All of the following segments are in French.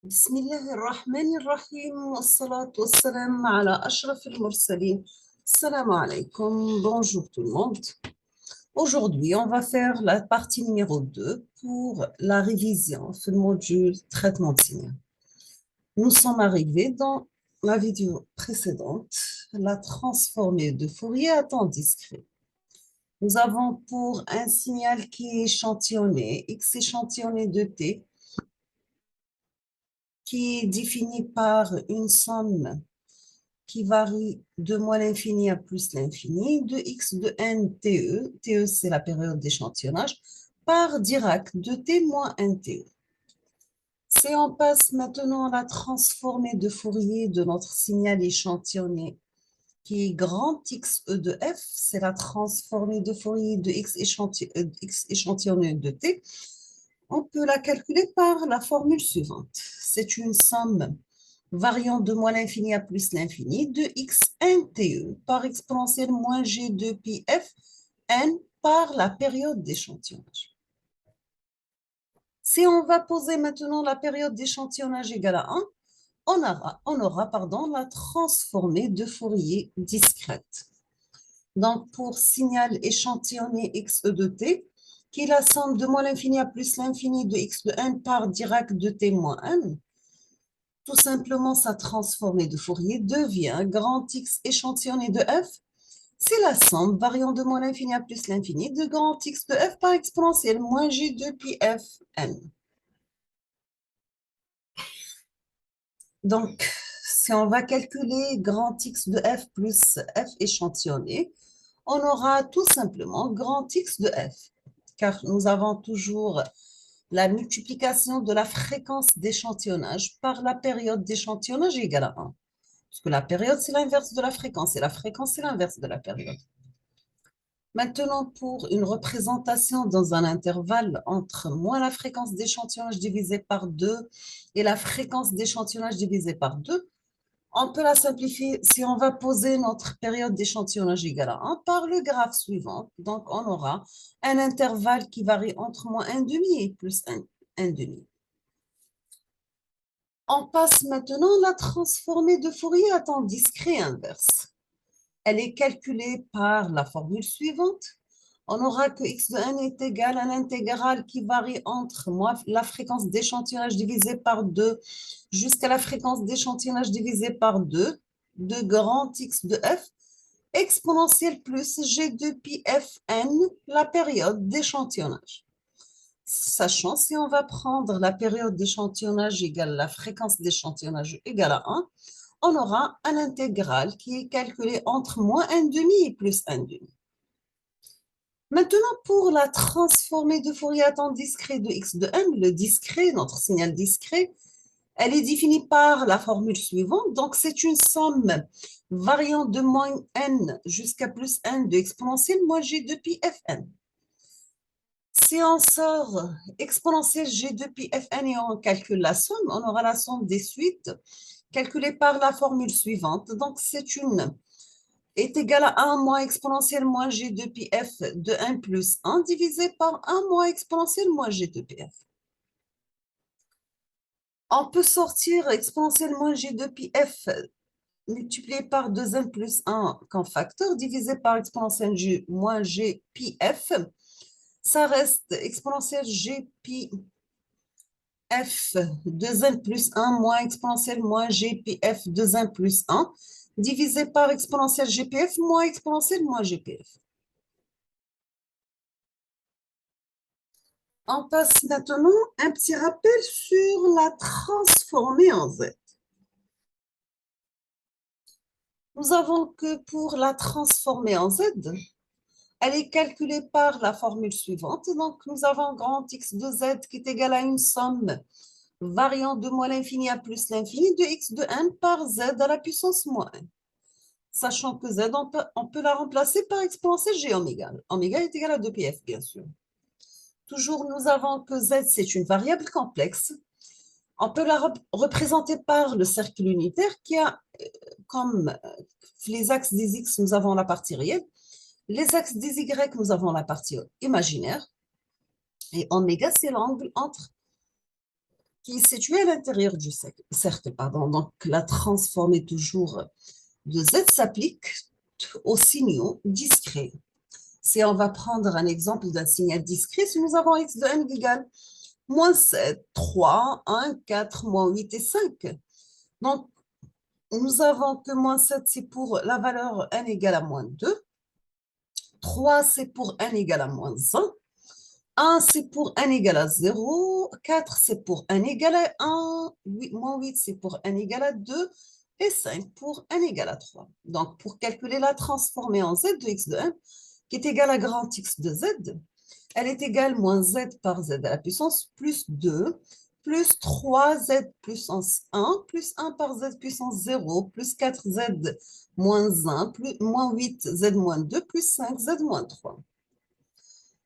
بسم الله الرحمن الرحيم والصلاة والسلام على أشرف المرسلين. Salam alaikum, bonjour tout le monde. Aujourd'hui, on va faire la partie numéro 2 pour la révision sur le module traitement de signaux. Nous sommes arrivés dans la vidéo précédente, la transformée de Fourier à temps discret. Nous avons pour un signal qui est échantillonné, x échantillonné de t, qui est défini par une somme qui varie de moins l'infini à plus l'infini, de x de n TE, TE c'est la période d'échantillonnage, par Dirac de t moins n TE. Si on passe maintenant à la transformée de Fourier de notre signal échantillonné, qui est grand X E de f, c'est la transformée de Fourier de x échantillonné de t, on peut la calculer par la formule suivante. C'est une somme variant de moins l'infini à plus l'infini de x n TE par exponentielle moins g de pi f n par la période d'échantillonnage. Si on va poser maintenant la période d'échantillonnage égale à 1, on aura la transformée de Fourier discrète. Donc, pour signal échantillonné x e de t, qui est la somme de moins l'infini à plus l'infini de x de n par Dirac de t moins n, tout simplement, sa transformée de Fourier devient grand X échantillonné de f. C'est la somme variant de moins l'infini à plus l'infini de grand X de f par exponentielle moins g de pi f n. Donc, si on va calculer grand X de f plus f échantillonné, on aura tout simplement grand X de f, car nous avons toujours la multiplication de la fréquence d'échantillonnage par la période d'échantillonnage égale à 1. Parce que la période, c'est l'inverse de la fréquence, et la fréquence, c'est l'inverse de la période. Maintenant, pour une représentation dans un intervalle entre moins la fréquence d'échantillonnage divisée par 2 et la fréquence d'échantillonnage divisée par 2, on peut la simplifier si on va poser notre période d'échantillonnage égale à 1 par le graphe suivant. Donc, on aura un intervalle qui varie entre moins 1,5 et plus 1,5. On passe maintenant la transformée de Fourier à temps discret inverse. Elle est calculée par la formule suivante. On aura que x de n est égal à l'intégrale qui varie entre la fréquence d'échantillonnage divisée par 2 jusqu'à la fréquence d'échantillonnage divisée par 2 de grand X de f exponentielle plus g de pi f n, la période d'échantillonnage. Sachant, si on va prendre la période d'échantillonnage égale la fréquence d'échantillonnage égale à 1, on aura un intégral qui est calculé entre moins 1,5 et plus 1,5. Maintenant, pour la transformée de Fourier à temps discret de x de n, le discret, notre signal discret, elle est définie par la formule suivante. Donc, c'est une somme variant de moins n jusqu'à plus n de exponentielle moins g de pi fn. Si on sort exponentielle g de pi fn et on calcule la somme, on aura la somme des suites calculée par la formule suivante. Donc, est égal à 1 moins exponentielle moins g de pi f de 1 plus 1 divisé par 1 moins exponentielle moins g de pi f. On peut sortir exponentielle moins g de pi f multiplié par 2n plus 1 comme facteur divisé par exponentielle g moins g pi f. Ça reste exponentielle g pi f 2n plus 1 moins exponentielle moins g pi f 2n plus 1 divisé par exponentielle gpf moins exponentielle moins gpf. On passe maintenant un petit rappel sur la transformée en Z. Nous avons que pour la transformée en Z, elle est calculée par la formule suivante. Donc, nous avons grand X de Z qui est égal à une somme variant de moins l'infini à plus l'infini de X de n par Z à la puissance moins n. Sachant que Z, on peut la remplacer par exponentielle G oméga. Oméga est égal à 2πf, bien sûr. Toujours, nous avons que Z, c'est une variable complexe. On peut la représenter par le cercle unitaire qui a comme les axes des X, nous avons la partie réelle. Les axes des Y, nous avons la partie imaginaire. Et oméga, c'est l'angle entre qui est situé à l'intérieur du cercle. Pardon. Donc, la transformée toujours de Z s'applique aux signaux discrets. Si on va prendre un exemple d'un signal discret, si nous avons x de n égale moins 7, 3, 1, 4, moins 8 et 5. Donc, nous avons que moins 7, c'est pour la valeur n égale à moins 2. 3, c'est pour n égale à moins 1. 1, c'est pour n égale à 0. 4, c'est pour n égale à 1. 8, moins 8, c'est pour n égale à 2. Et 5 pour n égale à 3. Donc, pour calculer la transformée en z de x de n, qui est égale à grand X de Z, elle est égale moins Z par Z à la puissance plus 2, plus 3Z puissance 1, plus 1 par Z puissance 0, plus 4Z moins 1, plus, moins 8Z moins 2, plus 5Z moins 3.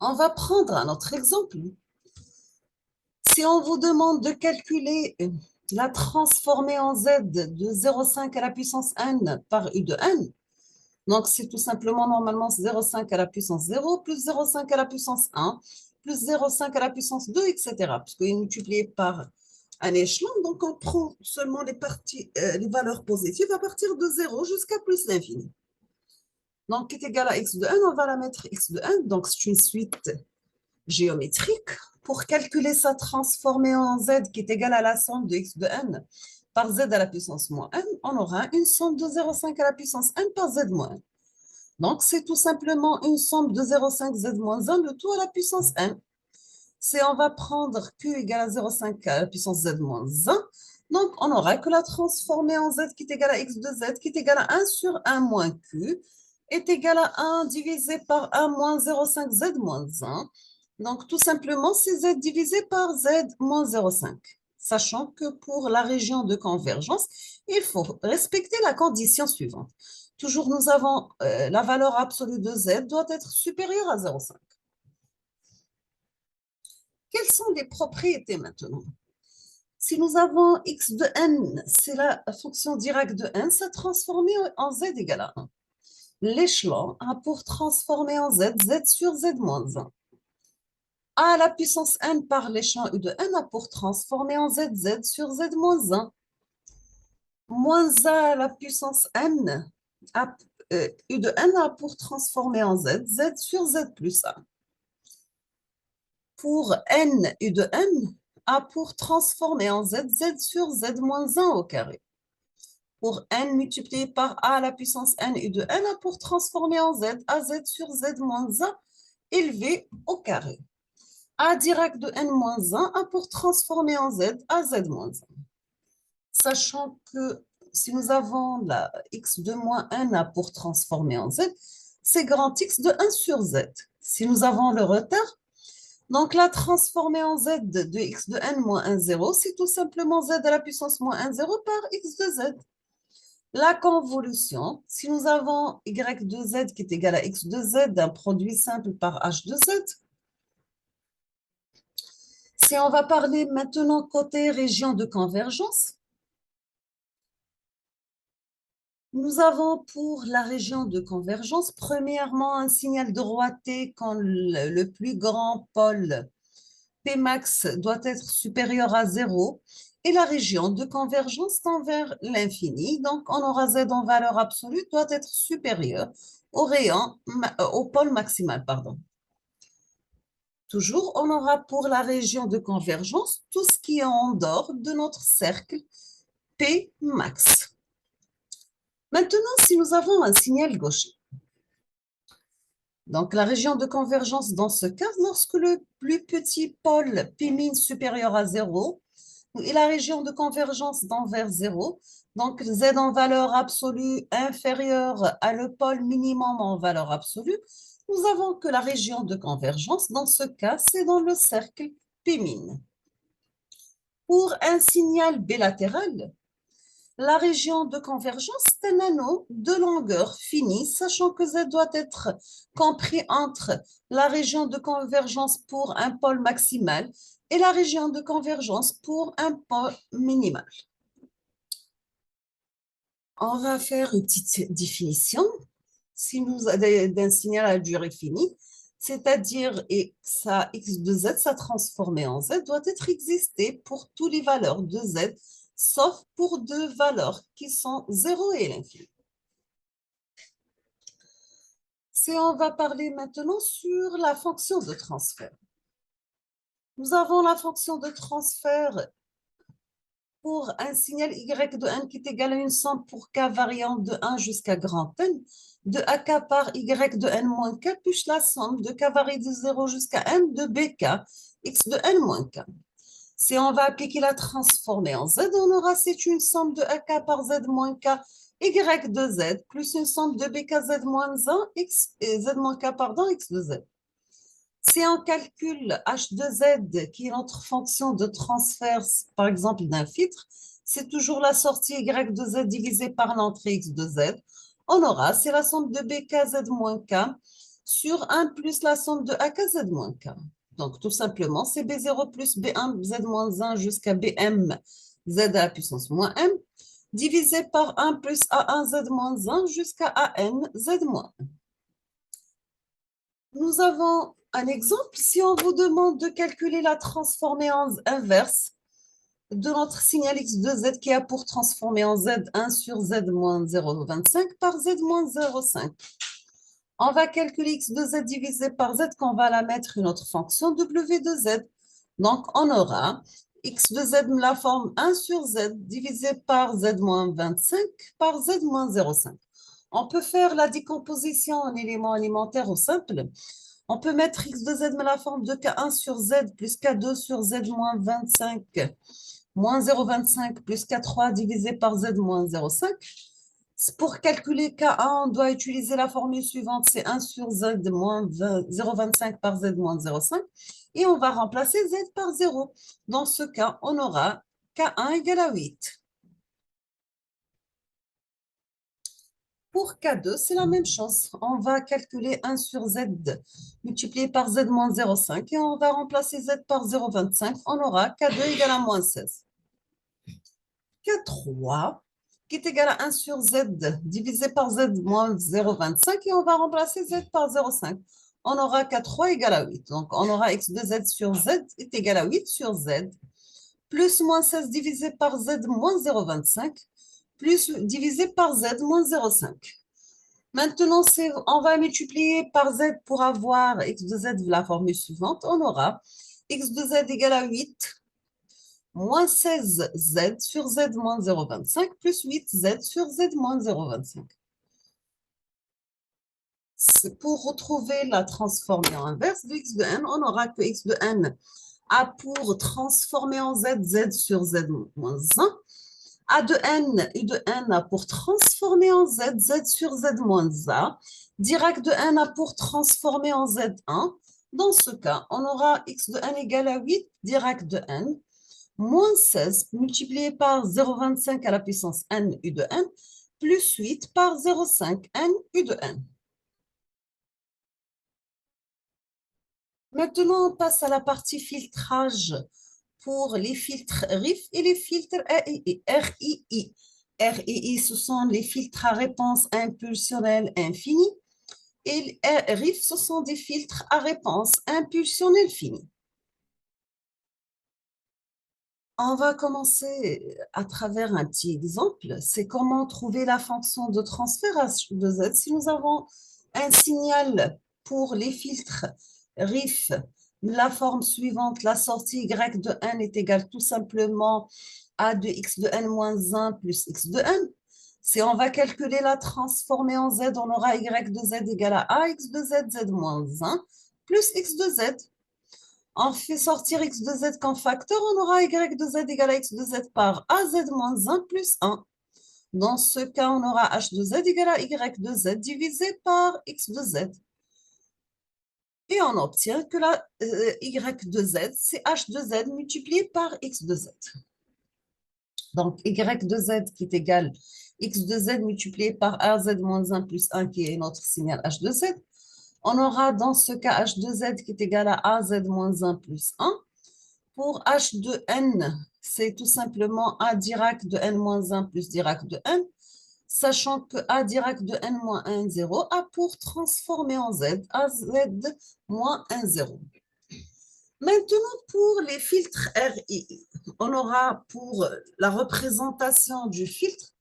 On va prendre un autre exemple. Si on vous demande de calculer la transformée en Z de 0,5 à la puissance n par U de n, donc, c'est tout simplement, normalement, 0,5 à la puissance 0, plus 0,5 à la puissance 1, plus 0,5 à la puissance 2, etc. Puisqu'il est multiplié par un échelon, donc on prend seulement les valeurs positives à partir de 0 jusqu'à plus l'infini. Donc, qui est égal à x de n, on va la mettre x de n, donc c'est une suite géométrique. Pour calculer sa transformée en z, qui est égale à la somme de x de n par z à la puissance moins n, on aura une somme de 0,5 à la puissance n par z moins n. Donc, c'est tout simplement une somme de 0,5 z moins 1, le tout à la puissance n. Si on va prendre q égale à 0,5 à la puissance z moins 1, donc on aura que la transformée en z qui est égale à x de z, qui est égale à 1 sur 1 moins q, est égale à 1 divisé par 1 moins 0,5 z moins 1. Donc, tout simplement, c'est z divisé par z moins 0,5. Sachant que pour la région de convergence, il faut respecter la condition suivante. Toujours, nous avons la valeur absolue de z doit être supérieure à 0,5. Quelles sont les propriétés maintenant? Si nous avons x de n, c'est la fonction directe de n, c'est transformé en z égale à 1. L'échelon a pour transformer en z, z sur z moins 1. A à la puissance n par l'échelon u de n a pour transformer en z, z sur z moins 1. Moins a à la puissance n, u de n a pour transformer en z, z sur z plus 1. Pour n, u de n a pour transformer en z, z sur z moins 1 au carré. Pour n multiplié par a à la puissance n, u de n a pour transformer en z, a z sur z moins 1 élevé au carré. A direct de n moins 1 a pour transformer en z, a z moins 1. Sachant que si nous avons la x de moins n a pour transformer en z, c'est grand X de 1 sur z. Si nous avons le retard, donc la transformée en z de x de n moins 1, 0, c'est tout simplement z à la puissance moins 1, 0 par x de z. La convolution, si nous avons y de z qui est égal à x de z, un produit simple par h de z. Si on va parler maintenant côté région de convergence, nous avons pour la région de convergence, premièrement, un signal de droité quand le plus grand pôle Pmax doit être supérieur à 0 et la région de convergence tend vers l'infini. Donc, on aura z en valeur absolue doit être supérieur au pôle maximal. Pardon. Toujours, on aura pour la région de convergence tout ce qui est en dehors de notre cercle Pmax. Maintenant, si nous avons un signal gaucher, donc la région de convergence dans ce cas, lorsque le plus petit pôle Pmin supérieur à 0 et la région de convergence tend vers 0, donc z en valeur absolue inférieure à le pôle minimum en valeur absolue, nous avons que la région de convergence, dans ce cas, c'est dans le cercle Pmin. Pour un signal bilatéral, la région de convergence est un anneau de longueur finie, sachant que Z doit être compris entre la région de convergence pour un pôle maximal et la région de convergence pour un pôle minimal. On va faire une petite définition d'un signal à durée finie. c'est-à-dire x de z, ça transformé en z, doit être existé pour toutes les valeurs de z, sauf pour deux valeurs qui sont 0 et l'infini. On va parler maintenant sur la fonction de transfert. Nous avons la fonction de transfert pour un signal y de n qui est égal à une somme pour k variant de 1 jusqu'à grand N, de ak par y de n moins k, plus la somme de k varie de 0 jusqu'à n de bk, x de n moins k. Si on va appliquer la transformée en z, on aura c'est une somme de ak par z moins k, y de z, plus une somme de bkz moins 1, z moins k, pardon, x de z. Si on calcule h de z, qui est notre fonction de transfert, par exemple, d'un filtre, c'est toujours la sortie y de z divisée par l'entrée x de z. On aura, c'est la somme de bkz moins k sur 1 plus la somme de akz moins k. Donc, tout simplement, c'est b0 plus b1 z moins 1 jusqu'à bm z à la puissance moins m, divisé par 1 plus a1 z moins 1 jusqu'à an z moins 1. Nous avons un exemple. Si on vous demande de calculer la transformée en inverse de notre signal x de z qui a pour transformer en z1 sur z moins 0,25 par z moins 0,5. On va calculer x de z divisé par z qu'on va la mettre une autre fonction w de z. Donc, on aura x de z la forme 1 sur z divisé par z moins 25 par z moins 0,5. On peut faire la décomposition en éléments alimentaires au simple. On peut mettre x de z mais la forme de k1 sur z plus k2 sur z moins 25 moins 0,25 plus k3 divisé par z moins 0,5. Pour calculer k1, on doit utiliser la formule suivante, c'est 1 sur z moins 0,25 par z moins 0,5. Et on va remplacer z par 0. Dans ce cas, on aura k1 égale à 8. Pour K2, c'est la même chose. On va calculer 1 sur Z multiplié par Z moins 0,5 et on va remplacer Z par 0,25. On aura K2 égale à moins 16. K3 qui est égal à 1 sur Z divisé par Z moins 0,25 et on va remplacer Z par 0,5. On aura K3 égale à 8. Donc, on aura X de Z sur Z est égal à 8 sur Z plus moins 16 divisé par Z moins 0,25 plus divisé par Z moins 0,5. Maintenant, on va multiplier par z pour avoir x de z de la formule suivante. On aura x de z égale à 8 moins 16z sur z moins 0,25 plus 8z sur z moins 0,25. Pour retrouver la transformée en inverse de x de n, on aura que x de n a pour transformer en z, z sur z moins 1. A de n, u de n a pour transformer en z, z sur z moins a. Dirac de n a pour transformer en z1. Dans ce cas, on aura x de n égale à 8, Dirac de n, moins 16 multiplié par 0,25 à la puissance n u de n, plus 8 par 0,5 n u de n. Maintenant, on passe à la partie filtrage pour les filtres RIF et les filtres RII. RII, ce sont les filtres à réponse impulsionnelle infinie et RIF, ce sont des filtres à réponse impulsionnelle finie. On va commencer à travers un petit exemple. C'est comment trouver la fonction de transfert H de Z. Si nous avons un signal pour les filtres RIF, la forme suivante, la sortie y de n est égale tout simplement à de x de n moins 1 plus x de n. Si on va calculer la transformée en z, on aura y de z égale à x de z, z moins 1 plus x de z. On fait sortir x de z comme facteur, on aura y de z égale à x de z par az moins 1 plus 1. Dans ce cas, on aura h de z égale à y de z divisé par x de z. Et on obtient que la y de z, c'est h de z multiplié par x de z. Donc, y de z qui est égal x de z multiplié par az moins 1 plus 1 qui est notre signal h de z. On aura dans ce cas h de z qui est égal à az moins 1 plus 1. Pour h de n, c'est tout simplement a Dirac de n moins 1 plus Dirac de n. sachant que A direct de n moins 1, 0 a pour transformer en Z, à Z moins 1, 0. Maintenant, pour les filtres RI, on aura pour la représentation du filtre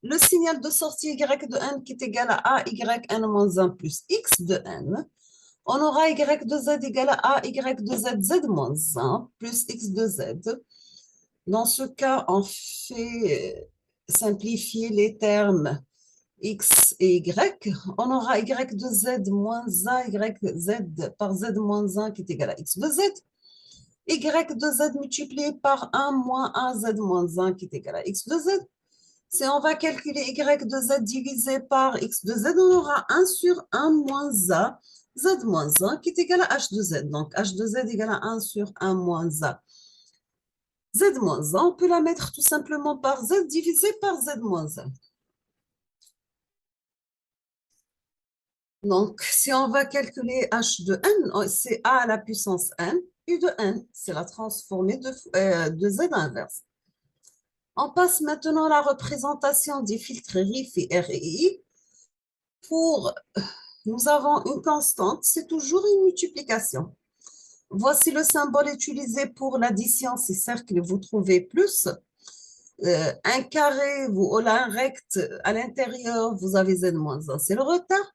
le signal de sortie Y de n qui est égal à YN moins 1 plus X de n. On aura Y de Z égal à Y de Z, Z moins 1 plus X de Z. Dans ce cas, on fait simplifier les termes X et Y. On aura Y de Z moins A, Y Z par Z moins 1 qui est égal à X de Z. Y de Z multiplié par 1 moins A, Z moins 1 qui est égal à X de Z. Si on va calculer Y de Z divisé par X de Z, on aura 1 sur 1 moins A, Z moins 1 qui est égal à H de Z. Donc, H de Z égale à 1 sur 1 moins A. Z moins 1, on peut la mettre tout simplement par Z divisé par Z moins 1. Donc, si on va calculer H de N, c'est A à la puissance N, U de N, c'est la transformée de Z inverse. On passe maintenant à la représentation des filtres RIF et RI. Nous avons une constante, c'est toujours une multiplication. Voici le symbole utilisé pour l'addition, c'est cercle, vous trouvez plus. Un carré ou un recte à l'intérieur, vous avez Z moins 1, c'est le retard.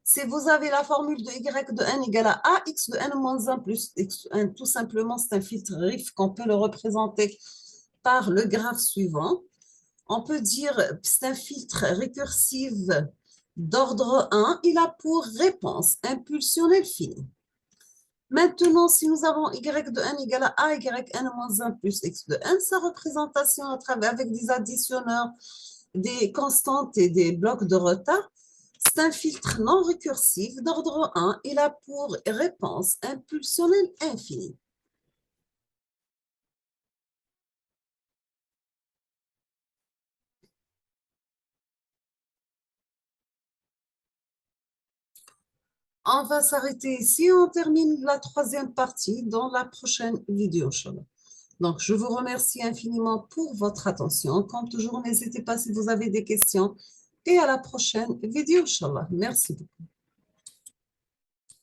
Si vous avez la formule de Y de N égale à AX de N moins 1 plus X de N, tout simplement, c'est un filtre RIF qu'on peut le représenter par le graphe suivant. On peut dire que c'est un filtre récursif d'ordre 1. Il a pour réponse impulsionnelle finie. Maintenant, si nous avons Y de N égale à YN moins 1 plus X de N, sa représentation à travers, avec des additionneurs, des constantes et des blocs de retard, c'est un filtre non récursif d'ordre 1. Il a pour réponse impulsionnelle infinie. On va s'arrêter ici. On termine la troisième partie dans la prochaine vidéo, Inch'Allah. Donc, je vous remercie infiniment pour votre attention. Comme toujours, n'hésitez pas si vous avez des questions. Et à la prochaine vidéo, Inch'Allah. Merci beaucoup.